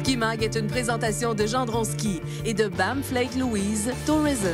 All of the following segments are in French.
Ski Mag est une présentation de Gendron Ski et de Banff Lake Louise Tourism.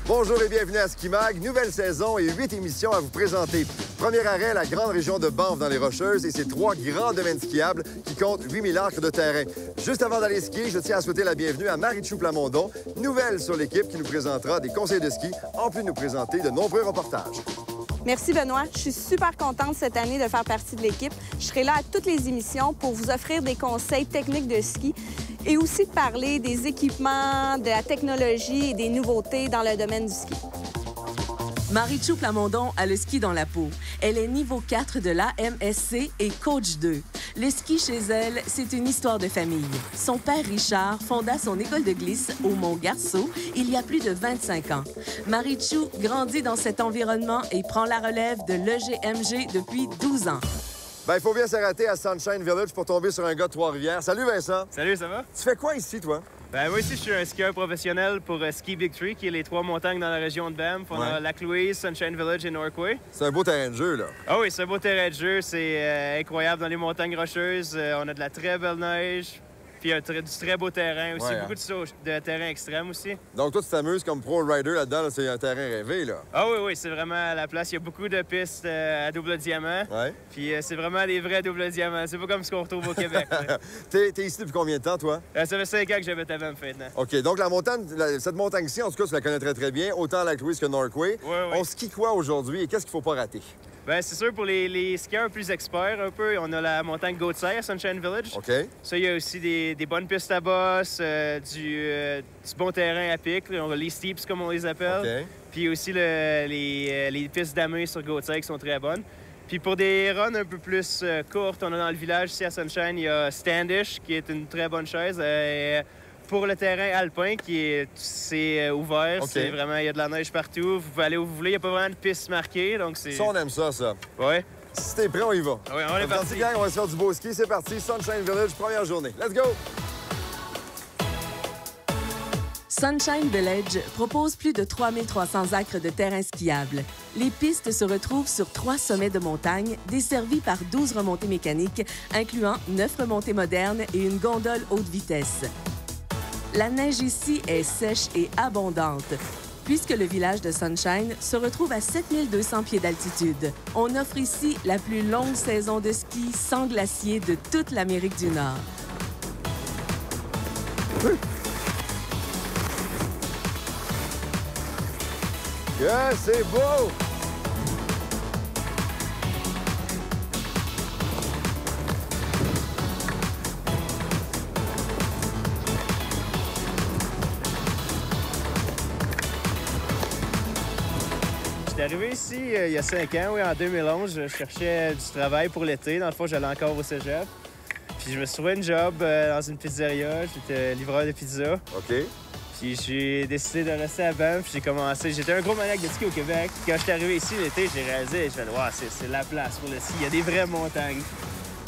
Bonjour et bienvenue à Ski Mag. Nouvelle saison et 8 émissions à vous présenter. Premier arrêt, la grande région de Banff dans les Rocheuses et ses 3 grands domaines skiables qui comptent 8000 acres de terrain. Juste avant d'aller skier, je tiens à souhaiter la bienvenue à Marie-Chou Plamondon, nouvelle sur l'équipe qui nous présentera des conseils de ski, en plus de nous présenter de nombreux reportages. Merci Benoît. Je suis super contente cette année de faire partie de l'équipe. Je serai là à toutes les émissions pour vous offrir des conseils techniques de ski et aussi de parler des équipements, de la technologie et des nouveautés dans le domaine du ski. Marie-Chou Plamondon a le ski dans la peau. Elle est niveau 4 de l'AMSC et coach 2. Le ski chez elle, c'est une histoire de famille. Son père Richard fonda son école de glisse au Mont-Garceau il y a plus de 25 ans. Marie-Chou grandit dans cet environnement et prend la relève de l'EGMG depuis 12 ans. Ben, il faut bien s'arrêter à Sunshine Village pour tomber sur un gars de Trois-Rivières. Salut Vincent! Salut, ça va? Tu fais quoi ici, toi? Ben, moi ici, je suis un skieur professionnel pour Ski Big Tree, qui est les 3 montagnes dans la région de Banff. On a Lac-Louise, Sunshine Village et Norquay. C'est un beau terrain de jeu, là. Ah oui, c'est un beau terrain de jeu. C'est incroyable dans les montagnes rocheuses. On a de la très belle neige. Puis du très beau terrain aussi. Beaucoup de terrain extrême aussi. Donc, toi, tu t'amuses comme pro rider là-dedans. Là, c'est un terrain rêvé, là. Ah oui, oui, c'est vraiment la place. Il y a beaucoup de pistes à double diamant. Ouais. Puis c'est vraiment des vrais double diamants. C'est pas comme ce qu'on retrouve au Québec. T'es ici depuis combien de temps, toi? Ça fait 5 ans que j'habite à Banff maintenant. OK. Donc, cette montagne-ci, en tout cas, tu la connais très, très bien, autant Lac-Louise que Norquay. Oui. On skie quoi aujourd'hui et qu'est-ce qu'il faut pas rater? Bien, c'est sûr, pour les skieurs plus experts, un peu, on a la montagne Gautier à Sunshine Village. OK. Ça, il y a aussi des bonnes pistes à bosse, du bon terrain à pic, on a les steeps, comme on les appelle. OK. Puis aussi les pistes d'amé sur Gautier qui sont très bonnes. Puis pour des runs un peu plus courtes, on a dans le village ici à Sunshine, il y a Standish, qui est une très bonne chaise. Pour le terrain alpin, c'est ouvert, c'est vraiment, il y a de la neige partout, vous pouvez aller où vous voulez, il n'y a pas vraiment de piste marquée, donc c'est... Ça, on aime ça. Ouais. Si t'es prêt, on y va. Oui, on est parti. Gang, on va se faire du beau ski, c'est parti. Sunshine Village, première journée. Let's go! Sunshine Village propose plus de 3300 acres de terrain skiable. Les pistes se retrouvent sur 3 sommets de montagne, desservis par 12 remontées mécaniques, incluant 9 remontées modernes et une gondole haute vitesse. La neige ici est sèche et abondante, puisque le village de Sunshine se retrouve à 7200 pieds d'altitude. On offre ici la plus longue saison de ski sans glacier de toute l'Amérique du Nord. Yeah, c'est beau! Je suis arrivé ici il y a 5 ans, en 2011. Je cherchais du travail pour l'été. Dans le fond, j'allais encore au cégep. Puis je me suis trouvé une job dans une pizzeria. J'étais livreur de pizza. OK. Puis j'ai décidé de rester à Banff. J'ai commencé. J'étais un gros maniaque de ski au Québec. Quand je suis arrivé ici l'été, j'ai réalisé, je me suis dit, c'est la place pour le ski. Il y a des vraies montagnes.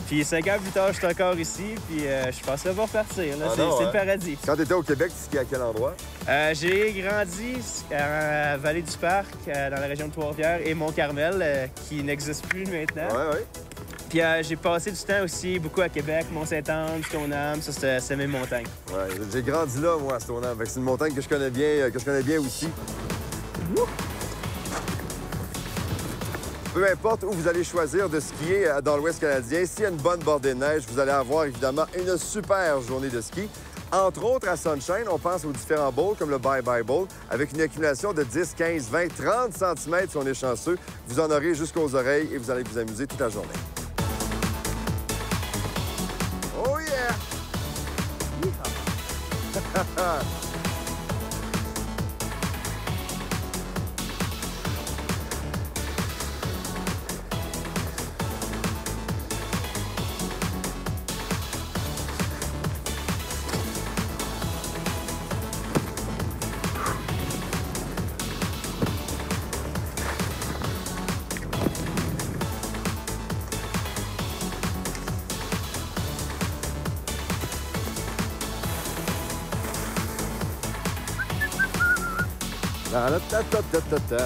Puis 5 ans plus tard, je suis encore ici, puis je pensais pas repartir. Là. C'est le paradis. Quand tu étais au Québec, tu skiais à quel endroit? J'ai grandi à Vallée du Parc, dans la région de Trois-Rivières, et Mont-Carmel, qui n'existe plus maintenant. Oui. Puis j'ai passé du temps aussi beaucoup à Québec, Mont-Saint-Anne, Stoneham, ça c'était mes montagnes. Ouais, j'ai grandi là, moi, à Stoneham. C'est une montagne que je connais bien, aussi. Peu importe où vous allez choisir de skier dans l'Ouest canadien, s'il y a une bonne bordée de neige, vous allez avoir évidemment une super journée de ski. Entre autres, à Sunshine, on pense aux différents bowls comme le Bye Bye Bowl, avec une accumulation de 10, 15, 20, 30 cm si on est chanceux. Vous en aurez jusqu'aux oreilles et vous allez vous amuser toute la journée. Oh yeah! Ta-ta-ta-ta-ta.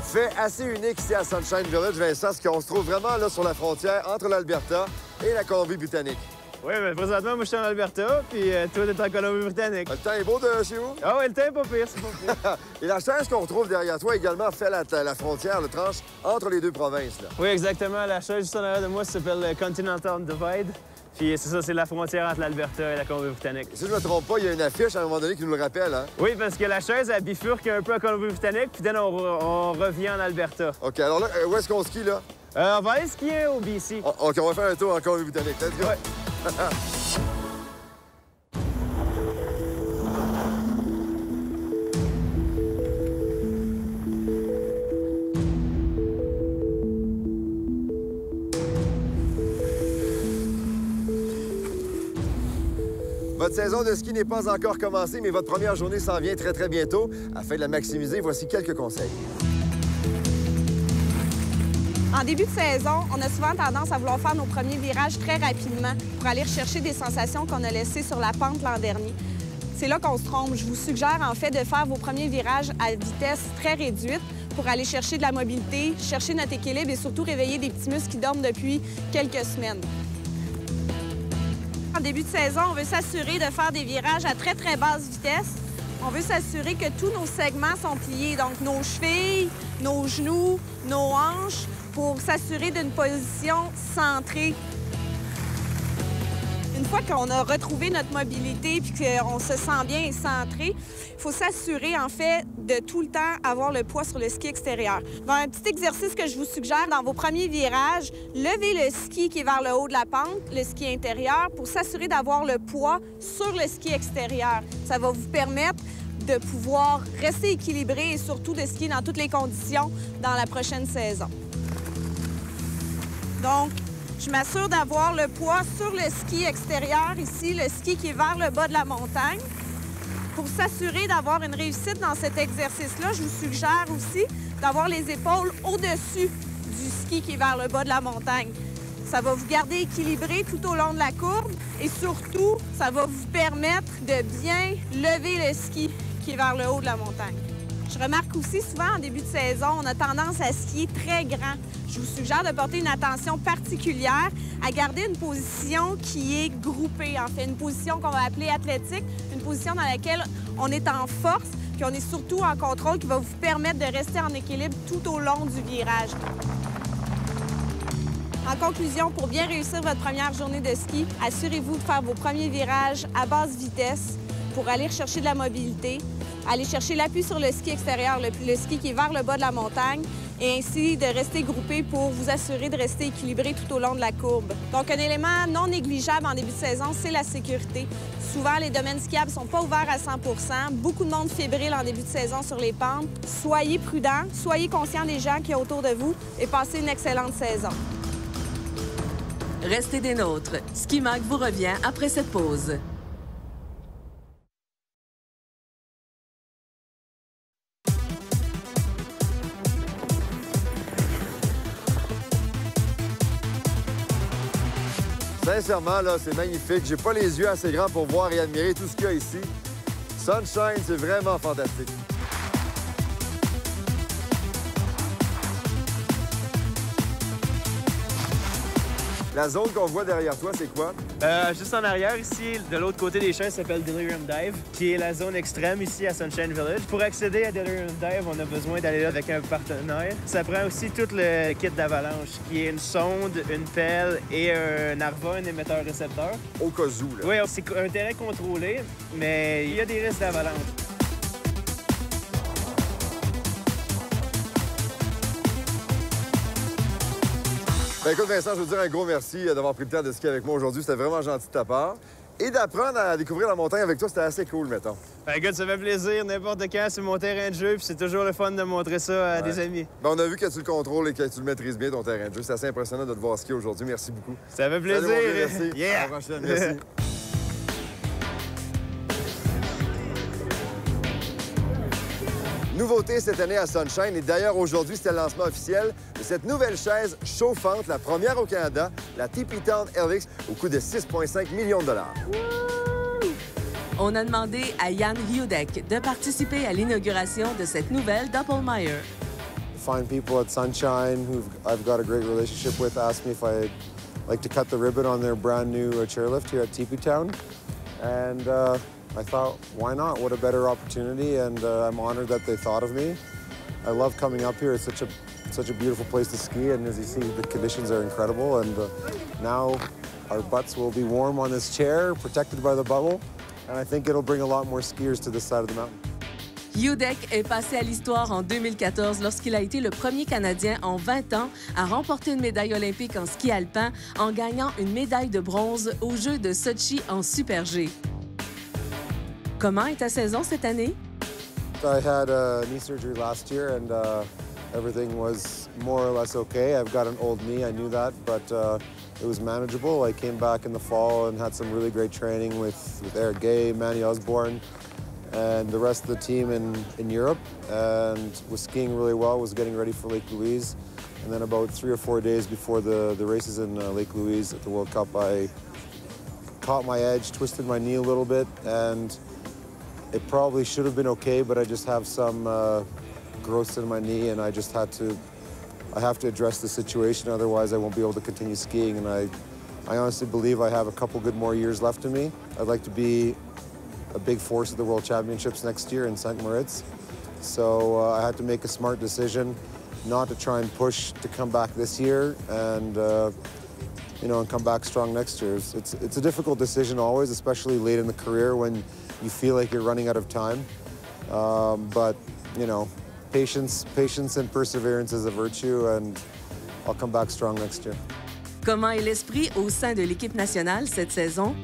Fait assez unique ici à Sunshine Village, Vincent, parce qu'on se trouve vraiment là sur la frontière entre l'Alberta et la Colombie-Britannique. Oui, mais présentement, moi, je suis en Alberta, puis toi, t'es en Colombie-Britannique. Le temps est beau de chez vous? Ah oui, le temps est pas pire, c'est pas pire. Et la chaise qu'on retrouve derrière toi également fait la frontière, le tranche entre les deux provinces. Là. Oui, exactement. La chaise juste en arrière de moi, ça s'appelle le Continental Divide. Puis c'est ça, c'est la frontière entre l'Alberta et la Colombie-Britannique. Si je ne me trompe pas, il y a une affiche à un moment donné qui nous le rappelle, hein? Oui, parce que la chaise, elle bifurque un peu en Colombie-Britannique, puis on revient en Alberta. OK, alors là, où est-ce qu'on skie, là? On va aller skier au BC. OK, on va faire un tour en Colombie-Britannique. Let's go! Ouais. Votre saison de ski n'est pas encore commencée, mais votre première journée s'en vient très, très bientôt. Afin de la maximiser, voici quelques conseils. En début de saison, on a souvent tendance à vouloir faire nos premiers virages très rapidement pour aller rechercher des sensations qu'on a laissées sur la pente l'an dernier. C'est là qu'on se trompe. Je vous suggère en fait de faire vos premiers virages à vitesse très réduite pour aller chercher de la mobilité, chercher notre équilibre et surtout réveiller des petits muscles qui dorment depuis quelques semaines. En début de saison, on veut s'assurer de faire des virages à très, très basse vitesse. On veut s'assurer que tous nos segments sont pliés, donc nos chevilles, nos genoux, nos hanches, pour s'assurer d'une position centrée. Une fois qu'on a retrouvé notre mobilité et qu'on se sent bien et centré, il faut s'assurer, en fait, de tout le temps avoir le poids sur le ski extérieur. Dans un petit exercice que je vous suggère, dans vos premiers virages, levez le ski qui est vers le haut de la pente, le ski intérieur, pour s'assurer d'avoir le poids sur le ski extérieur. Ça va vous permettre de pouvoir rester équilibré et surtout de skier dans toutes les conditions dans la prochaine saison. Donc, je m'assure d'avoir le poids sur le ski extérieur, ici, le ski qui est vers le bas de la montagne. Pour s'assurer d'avoir une réussite dans cet exercice-là, je vous suggère aussi d'avoir les épaules au-dessus du ski qui est vers le bas de la montagne. Ça va vous garder équilibré tout au long de la courbe et surtout, ça va vous permettre de bien lever le ski qui est vers le haut de la montagne. Je remarque aussi souvent en début de saison, on a tendance à skier très grand. Je vous suggère de porter une attention particulière à garder une position qui est groupée, en fait, une position qu'on va appeler athlétique, une position dans laquelle on est en force, puis on est surtout en contrôle, qui va vous permettre de rester en équilibre tout au long du virage. En conclusion, pour bien réussir votre première journée de ski, assurez-vous de faire vos premiers virages à basse vitesse pour aller rechercher de la mobilité, aller chercher l'appui sur le ski extérieur, le ski qui est vers le bas de la montagne, et ainsi de rester groupé pour vous assurer de rester équilibré tout au long de la courbe. Donc, un élément non négligeable en début de saison, c'est la sécurité. Souvent, les domaines skiables ne sont pas ouverts à 100 %. Beaucoup de monde fébrile en début de saison sur les pentes. Soyez prudents, soyez conscients des gens qui sont autour de vous et passez une excellente saison. Restez des nôtres. Ski Mag vous revient après cette pause. Sincèrement, là, c'est magnifique. J'ai pas les yeux assez grands pour voir et admirer tout ce qu'il y a ici. Sunshine, c'est vraiment fantastique. La zone qu'on voit derrière toi, c'est quoi? Juste en arrière, ici, de l'autre côté des chaises, ça s'appelle Delirium Dive, qui est la zone extrême ici à Sunshine Village. Pour accéder à Delirium Dive, on a besoin d'aller là avec un partenaire. Ça prend aussi tout le kit d'avalanche, qui est une sonde, une pelle et un ARVA, un émetteur-récepteur. Au cas où, là. Oui, c'est un terrain contrôlé, mais il y a des risques d'avalanche. Ben, écoute, Vincent, je veux dire un gros merci d'avoir pris le temps de skier avec moi aujourd'hui. C'était vraiment gentil de ta part. Et d'apprendre à découvrir la montagne avec toi, c'était assez cool, mettons. Ben, écoute, ça fait plaisir. N'importe quand, c'est mon terrain de jeu, puis c'est toujours le fun de montrer ça à des amis. Ben, on a vu que tu le contrôles et que tu le maîtrises bien, ton terrain de jeu. C'est assez impressionnant de te voir skier aujourd'hui. Merci beaucoup. Ça fait plaisir. Salut, mon vieux, merci. Yeah. À la prochaine, merci. Nouveauté cette année à Sunshine, et d'ailleurs aujourd'hui c'était le lancement officiel de cette nouvelle chaise chauffante, la première au Canada, la TP Town LX, au coût de 6,5 millions de dollars. On a demandé à Jan Hudek de participer à l'inauguration de cette nouvelle Doppelmayr. Fine people at Sunshine, who I've got a great relationship with, asked me if I'd like to cut the ribbon on their brand new chairlift here at TP Town. And I thought, why not? What a better opportunity, and I'm honored that they thought of me. I love coming up here. It's such a beautiful place to ski, and as you see, the conditions are incredible. And now our butts will be warm on this chair, protected by the bubble, and I think it'll bring a lot more skiers to this side of the mountain. Hudek est passé à l'histoire en 2014 lorsqu'il a été le premier Canadien en 20 ans à remporter une médaille olympique en ski alpin en gagnant une médaille de bronze aux Jeux de Sochi en Super G. Comment est ta saison cette année? I had a knee surgery last year, and everything was more or less okay. I've got an old knee, I knew that, but it was manageable. I came back in the fall and had some really great training with Eric Gay, Manny Osborne, and the rest of the team in Europe, and was skiing really well, was getting ready for Lake Louise. And then about 3 or 4 days before the races in Lake Louise at the World Cup, I caught my edge, twisted my knee a little bit, and it probably should have been okay, but I just have some growths in my knee, and I have to address the situation, otherwise I won't be able to continue skiing. And I honestly believe I have a couple good more years left in me. I'd like to be a big force at the World Championships next year in St. Moritz. So I had to make a smart decision not to try and push to come back this year and and come back strong next year. It's a difficult decision always, especially late in the career when you feel like you're running out of time. But patience and perseverance is a virtue, and I'll come back strong next year. Comment est l'esprit au sein de l'équipe nationale cette saison?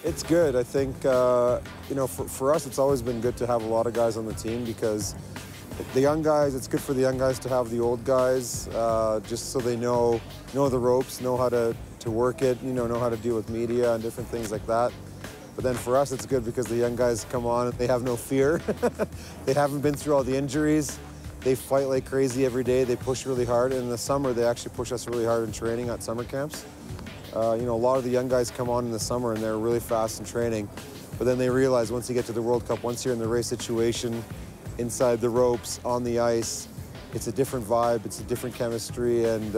It's good. I think, for us, it's always been good to have a lot of guys on the team because the young guys, it's good for the young guys to have the old guys just so they know the ropes, know how to work it, know how to deal with media and different things like that. But then for us, it's good because the young guys come on and they have no fear. They haven't been through all the injuries. They fight like crazy every day. They push really hard. In the summer, they actually push us really hard in training at summer camps. A lot of the young guys come on in the summer and they're really fast in training. But then they realize once you get to the World Cup, once you're in the race situation, inside the ropes, on the ice, it's a different vibe, it's a different chemistry, and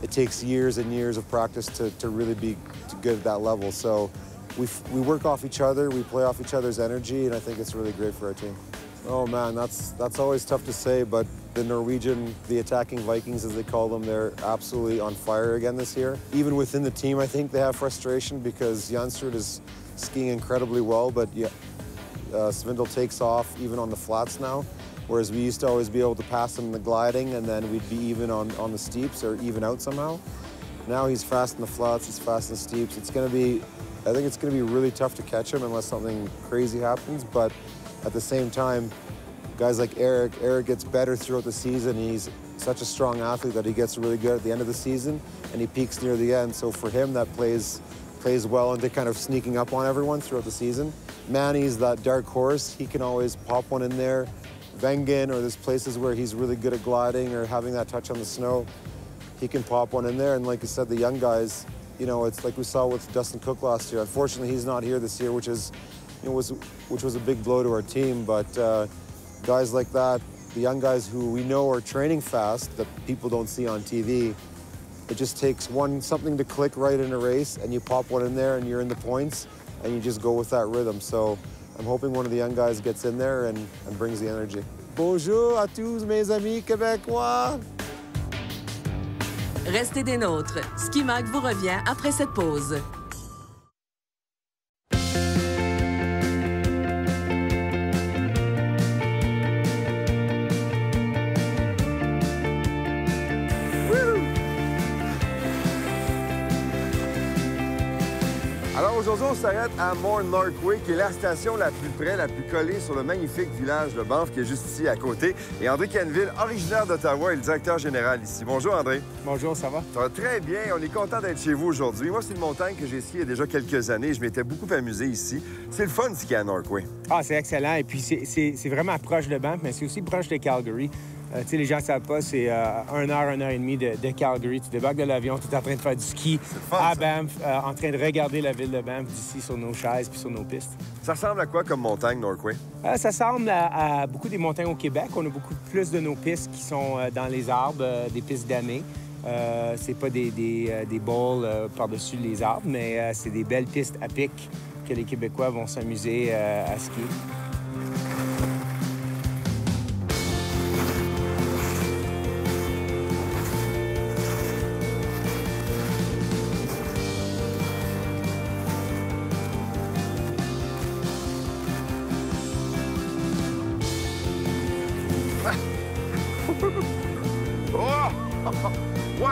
it takes years and years of practice to really be good at that level. So we work off each other, we play off each other's energy, and I think it's really great for our team. Oh man, that's always tough to say, but the Norwegian, the attacking Vikings as they call them, they're absolutely on fire again this year. Even within the team, I think they have frustration because Jansrud is skiing incredibly well, but Svindal takes off even on the flats now, whereas we used to always be able to pass him in the gliding and then we'd be even on the steeps or even out somehow. Now he's fast in the flats, he's fast in the steeps. I think it's going to be really tough to catch him unless something crazy happens, but at the same time, guys like Eric gets better throughout the season. He's such a strong athlete that he gets really good at the end of the season, and he peaks near the end. So for him, that plays well into kind of sneaking up on everyone throughout the season. Manny's that dark horse. He can always pop one in there. Wengen, or there's places where he's really good at gliding or having that touch on the snow. He can pop one in there. And like you said, the young guys, it's like we saw with Dustin Cook last year. Unfortunately, he's not here this year, which was a big blow to our team. But guys like that, the young guys who we know are training fast that people don't see on TV, it just takes something to click right in a race, and you pop one in there, and you're in the points, and you just go with that rhythm. So I'm hoping one of the young guys gets in there and brings the energy. Bonjour à tous mes amis québécois. Restez des nôtres. Ski Mag vous revient après cette pause. Alors aujourd'hui, on s'arrête à Moore Norquay, qui est la station la plus près, la plus collée sur le magnifique village de Banff, qui est juste ici à côté. Et André Canville, originaire d'Ottawa, est le directeur général ici. Bonjour André. Bonjour, ça va? Ça va très bien. On est content d'être chez vous aujourd'hui. Moi, c'est une montagne que j'ai skiée il y a déjà quelques années. Je m'étais beaucoup amusé ici. C'est le fun de skier à Norquay. Ah, c'est excellent. Et puis, c'est vraiment proche de Banff, mais c'est aussi proche de Calgary. Tu sais, les gens ne savent pas, c'est 1 heure et demie de Calgary. Tu débarques de l'avion, tu es en train de faire du ski à Banff, en train de regarder la ville de Banff d'ici sur nos chaises puis sur nos pistes. Ça ressemble à quoi comme montagne, Norquay? Ça ressemble à beaucoup des montagnes au Québec. On a beaucoup plus de nos pistes qui sont dans les arbres, des pistes damées. C'est pas des bowls par-dessus les arbres, mais c'est des belles pistes à pic que les Québécois vont s'amuser à skier. Oh! Wow!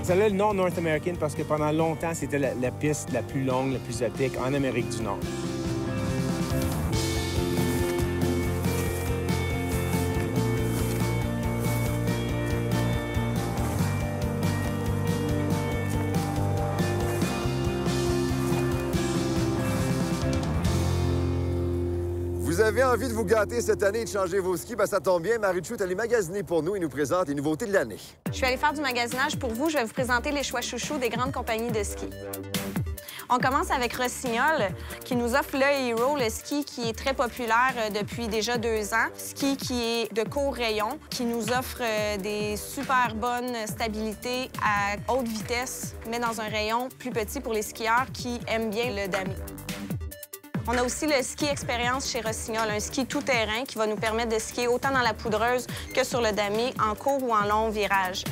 Ça a le nom North American parce que pendant longtemps, c'était la piste la plus longue, la plus épique en Amérique du Nord. Vous avez envie de vous gâter cette année et de changer vos skis? Ben, ça tombe bien. Marie-Chou est allée magasiner pour nous et nous présente les nouveautés de l'année. Je suis allée faire du magasinage pour vous. Je vais vous présenter les choix chouchous des grandes compagnies de ski. On commence avec Rossignol, qui nous offre le Hero, le ski qui est très populaire depuis déjà 2 ans. Ski qui est de court rayon, qui nous offre des super bonnes stabilités à haute vitesse, mais dans un rayon plus petit pour les skieurs qui aiment bien le damier. On a aussi le ski expérience chez Rossignol, un ski tout-terrain qui va nous permettre de skier autant dans la poudreuse que sur le damier, en court ou en long virage.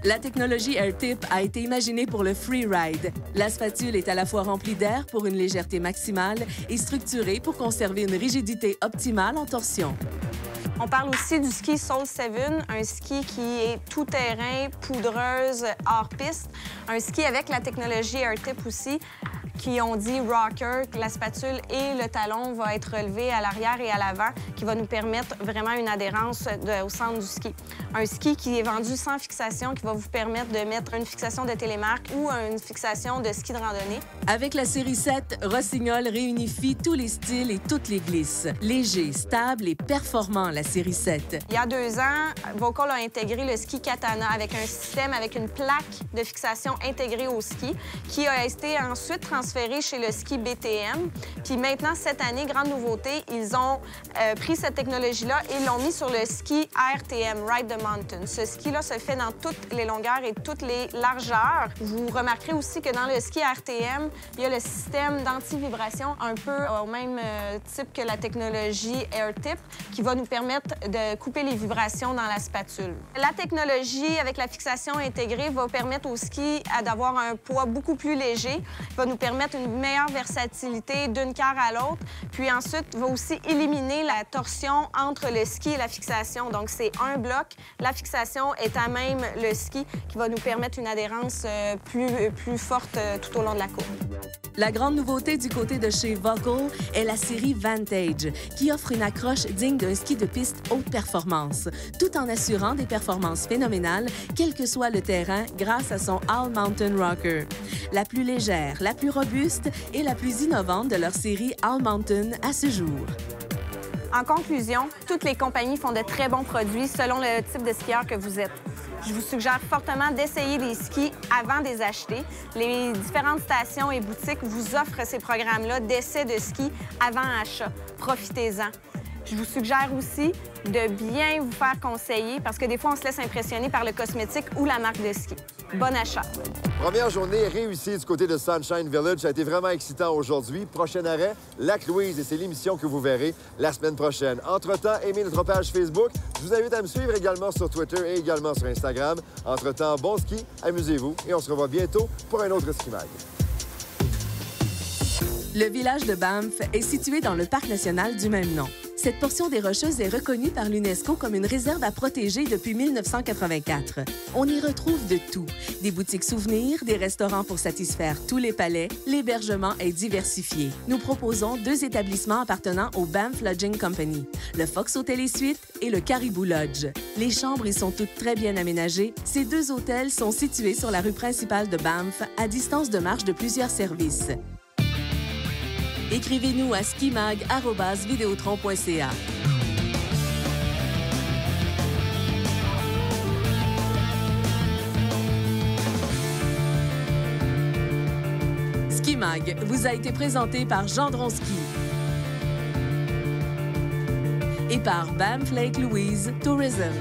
La technologie AirTip a été imaginée pour le freeride. La spatule est à la fois remplie d'air pour une légèreté maximale et structurée pour conserver une rigidité optimale en torsion. On parle aussi du ski Soul 7, un ski qui est tout-terrain, poudreuse, hors piste. Un ski avec la technologie AirTip aussi, qui on dit rocker, la spatule et le talon vont être relevés à l'arrière et à l'avant, qui va nous permettre vraiment une adhérence au centre du ski. Un ski qui est vendu sans fixation, qui va vous permettre de mettre une fixation de télémarque ou une fixation de ski de randonnée. Avec la série 7, Rossignol réunifie tous les styles et toutes les glisses. Léger, stable et performant, la série 7. Il y a 2 ans, Volcol a intégré le ski Katana avec un système avec une plaque de fixation intégrée au ski qui a été ensuite transféré chez le ski BTM. Puis maintenant, cette année, grande nouveauté, ils ont pris cette technologie-là et l'ont mis sur le ski RTM, Ride the Mountain. Ce ski-là se fait dans toutes les longueurs et toutes les largeurs. Vous remarquerez aussi que dans le ski RTM, il y a le système d'anti-vibration un peu au même type que la technologie AirTip qui va nous permettre de couper les vibrations dans la spatule. La technologie avec la fixation intégrée va permettre au ski d'avoir un poids beaucoup plus léger, va nous permettre une meilleure versatilité d'une carre à l'autre, puis ensuite va aussi éliminer la torsion entre le ski et la fixation. Donc c'est un bloc, la fixation est à même le ski qui va nous permettre une adhérence plus forte tout au long de la courbe. La grande nouveauté du côté de chez Volcol est la série Vantage, qui offre une accroche digne d'un ski de piste haute performance, tout en assurant des performances phénoménales, quel que soit le terrain, grâce à son All Mountain Rocker. La plus légère, la plus robuste et la plus innovante de leur série All Mountain à ce jour. En conclusion, toutes les compagnies font de très bons produits selon le type de skieur que vous êtes. Je vous suggère fortement d'essayer les skis avant de les acheter. Les différentes stations et boutiques vous offrent ces programmes-là d'essai de ski avant achat. Profitez-en. Je vous suggère aussi de bien vous faire conseiller parce que des fois, on se laisse impressionner par le cosmétique ou la marque de ski. Bon achat! Première journée réussie du côté de Sunshine Village. Ça a été vraiment excitant aujourd'hui. Prochain arrêt, Lac-Louise, et c'est l'émission que vous verrez la semaine prochaine. Entre-temps, aimez notre page Facebook. Je vous invite à me suivre également sur Twitter et également sur Instagram. Entre-temps, bon ski, amusez-vous et on se revoit bientôt pour un autre Ski Mag. Le village de Banff est situé dans le parc national du même nom. Cette portion des Rocheuses est reconnue par l'UNESCO comme une réserve à protéger depuis 1984. On y retrouve de tout. Des boutiques souvenirs, des restaurants pour satisfaire tous les palais, l'hébergement est diversifié. Nous proposons 2 établissements appartenant au Banff Lodging Company, le Fox Hotel et Suites et le Caribou Lodge. Les chambres y sont toutes très bien aménagées. Ces 2 hôtels sont situés sur la rue principale de Banff, à distance de marche de plusieurs services. Écrivez-nous à skimag@videotron.ca. Skimag vous a été présenté par Jean Dronski et par Banff Lake Louise Tourism.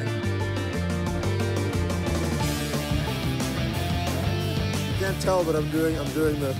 You can't tell, but I'm doing the